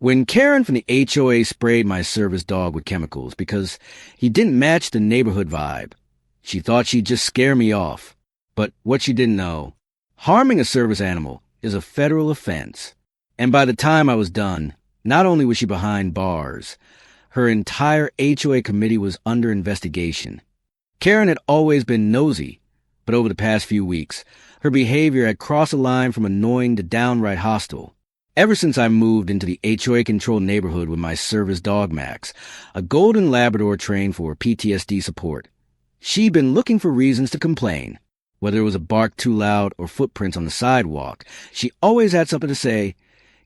When Karen from the HOA sprayed my service dog with chemicals because he didn't match the neighborhood vibe, she thought she'd just scare me off. But what she didn't know, harming a service animal is a federal offense. And by the time I was done, not only was she behind bars, her entire HOA committee was under investigation. Karen had always been nosy, but over the past few weeks, her behavior had crossed a line from annoying to downright hostile. Ever since I moved into the HOA-controlled neighborhood with my service dog Max, a golden Labrador trained for PTSD support, she'd been looking for reasons to complain. Whether it was a bark too loud or footprints on the sidewalk, she always had something to say,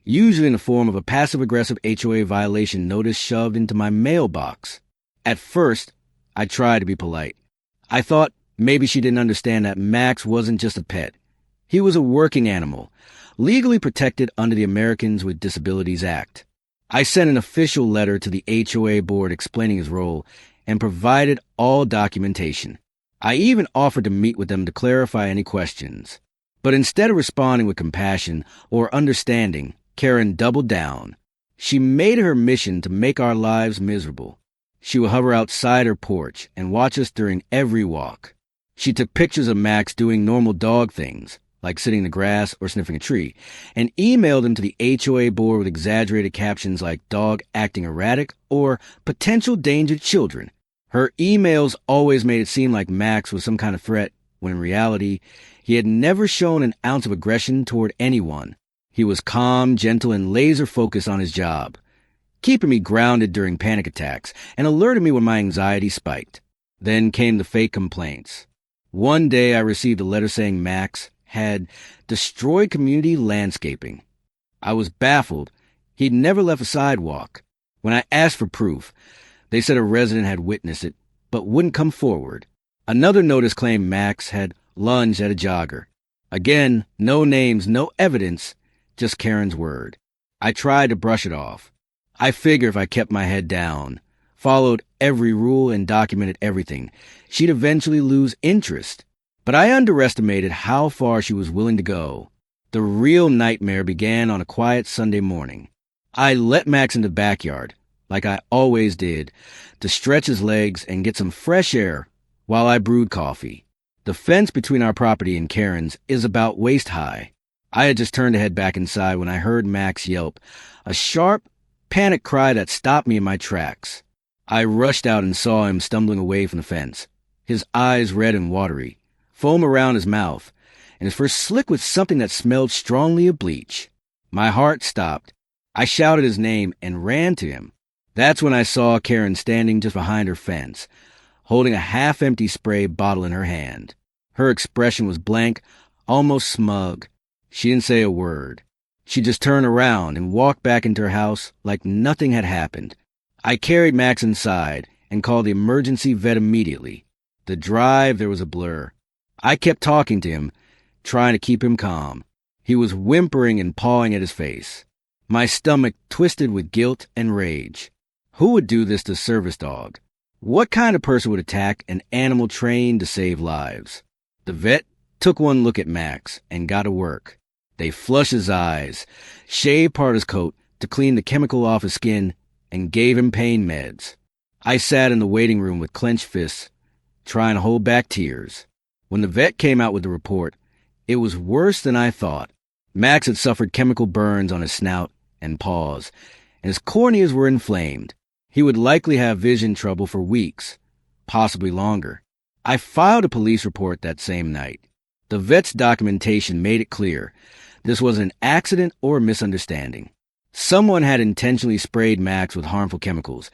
usually in the form of a passive-aggressive HOA violation notice shoved into my mailbox. At first, I tried to be polite. I thought maybe she didn't understand that Max wasn't just a pet. He was a working animal, legally protected under the Americans with Disabilities Act. I sent an official letter to the HOA board explaining his role and provided all documentation. I even offered to meet with them to clarify any questions. But instead of responding with compassion or understanding, Karen doubled down. She made it her mission to make our lives miserable. She would hover outside her porch and watch us during every walk. She took pictures of Max doing normal dog things, like sitting in the grass or sniffing a tree, and emailed them to the HOA board with exaggerated captions like dog acting erratic or potential danger to children. Her emails always made it seem like Max was some kind of threat, when in reality, he had never shown an ounce of aggression toward anyone. He was calm, gentle, and laser-focused on his job, keeping me grounded during panic attacks and alerting me when my anxiety spiked. Then came the fake complaints. One day I received a letter saying Max had destroyed community landscaping. I was baffled. He'd never left a sidewalk. When I asked for proof, they said a resident had witnessed it, but wouldn't come forward. Another notice claimed Max had lunged at a jogger. Again, no names, no evidence, just Karen's word. I tried to brush it off. I figured if I kept my head down, followed every rule and documented everything, she'd eventually lose interest. But I underestimated how far she was willing to go. The real nightmare began on a quiet Sunday morning. I let Max in the backyard, like I always did, to stretch his legs and get some fresh air while I brewed coffee. The fence between our property and Karen's is about waist high. I had just turned to head back inside when I heard Max yelp, a sharp, panic cry that stopped me in my tracks. I rushed out and saw him stumbling away from the fence, his eyes red and watery, foam around his mouth, and his fur slick with something that smelled strongly of bleach. My heart stopped. I shouted his name and ran to him. That's when I saw Karen standing just behind her fence, holding a half-empty spray bottle in her hand. Her expression was blank, almost smug. She didn't say a word. She just turned around and walked back into her house like nothing had happened. I carried Max inside and called the emergency vet immediately. The drive, there was a blur. I kept talking to him, trying to keep him calm. He was whimpering and pawing at his face. My stomach twisted with guilt and rage. Who would do this to a service dog? What kind of person would attack an animal trained to save lives? The vet took one look at Max and got to work. They flushed his eyes, shaved part of his coat to clean the chemical off his skin, and gave him pain meds. I sat in the waiting room with clenched fists, trying to hold back tears. When the vet came out with the report, it was worse than I thought. Max had suffered chemical burns on his snout and paws, and his corneas were inflamed. He would likely have vision trouble for weeks, possibly longer. I filed a police report that same night. The vet's documentation made it clear this was an accident or a misunderstanding. Someone had intentionally sprayed Max with harmful chemicals,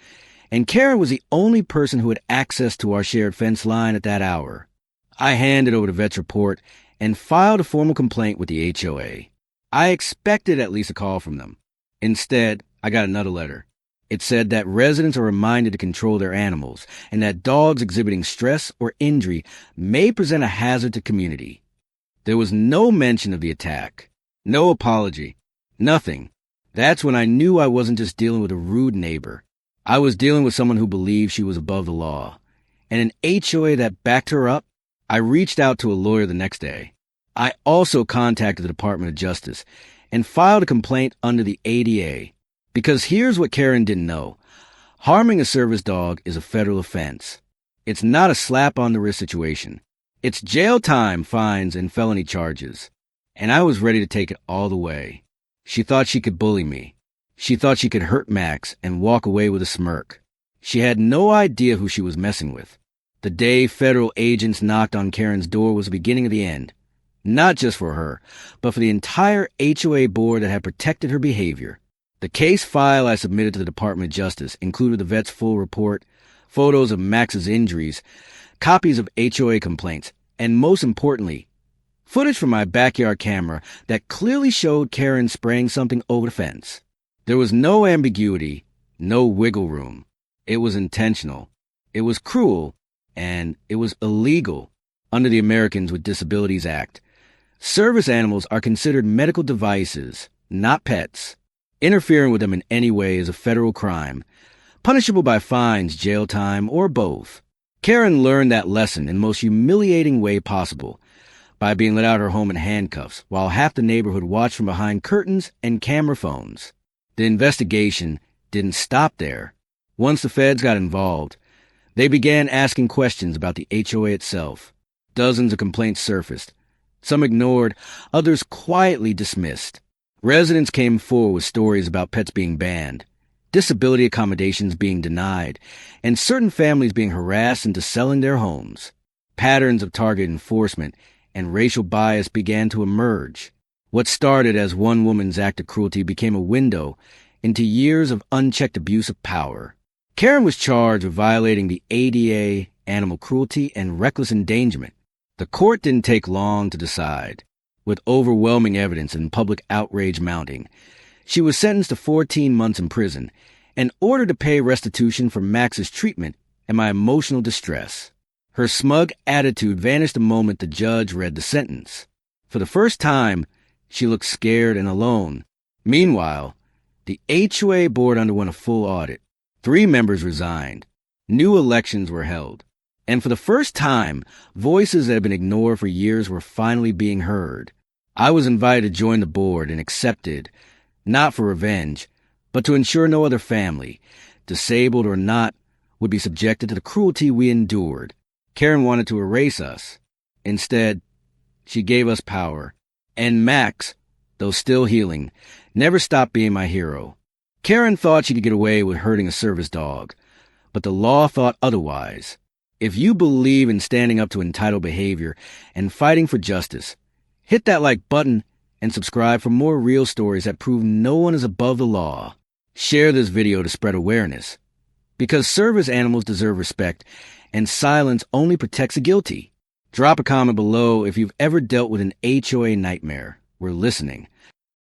and Karen was the only person who had access to our shared fence line at that hour. I handed over the vet's report and filed a formal complaint with the HOA. I expected at least a call from them. Instead, I got another letter. It said that residents are reminded to control their animals and that dogs exhibiting stress or injury may present a hazard to community. There was no mention of the attack, no apology, nothing. That's when I knew I wasn't just dealing with a rude neighbor. I was dealing with someone who believed she was above the law. And an HOA that backed her up. I reached out to a lawyer the next day. I also contacted the Department of Justice and filed a complaint under the ADA. Because here's what Karen didn't know. Harming a service dog is a federal offense. It's not a slap on the wrist situation. It's jail time, fines, and felony charges. And I was ready to take it all the way. She thought she could bully me. She thought she could hurt Max and walk away with a smirk. She had no idea who she was messing with. The day federal agents knocked on Karen's door was the beginning of the end. Not just for her, but for the entire HOA board that had protected her behavior. The case file I submitted to the Department of Justice included the vet's full report, photos of Max's injuries, copies of HOA complaints, and most importantly, footage from my backyard camera that clearly showed Karen spraying something over the fence. There was no ambiguity, no wiggle room. It was intentional. It was cruel, and it was illegal under the Americans with Disabilities Act. Service animals are considered medical devices, not pets. Interfering with them in any way is a federal crime, punishable by fines, jail time, or both. Karen learned that lesson in the most humiliating way possible, by being let out of her home in handcuffs, while half the neighborhood watched from behind curtains and camera phones. The investigation didn't stop there. Once the feds got involved, they began asking questions about the HOA itself. Dozens of complaints surfaced. Some ignored, others quietly dismissed. Residents came forward with stories about pets being banned, disability accommodations being denied, and certain families being harassed into selling their homes. Patterns of target enforcement and racial bias began to emerge. What started as one woman's act of cruelty became a window into years of unchecked abuse of power. Karen was charged with violating the ADA, animal cruelty, and reckless endangerment. The court didn't take long to decide. With overwhelming evidence and public outrage mounting, she was sentenced to 14 months in prison and ordered to pay restitution for Max's treatment and my emotional distress. Her smug attitude vanished the moment the judge read the sentence. For the first time, she looked scared and alone. Meanwhile, the HOA board underwent a full audit. 3 members resigned. New elections were held. And for the first time, voices that had been ignored for years were finally being heard. I was invited to join the board and accepted, not for revenge, but to ensure no other family, disabled or not, would be subjected to the cruelty we endured. Karen wanted to erase us. Instead, she gave us power. And Max, though still healing, never stopped being my hero. Karen thought she could get away with hurting a service dog, but the law thought otherwise. If you believe in standing up to entitled behavior and fighting for justice, hit that like button and subscribe for more real stories that prove no one is above the law. Share this video to spread awareness, because service animals deserve respect, and silence only protects the guilty. Drop a comment below if you've ever dealt with an HOA nightmare. We're listening.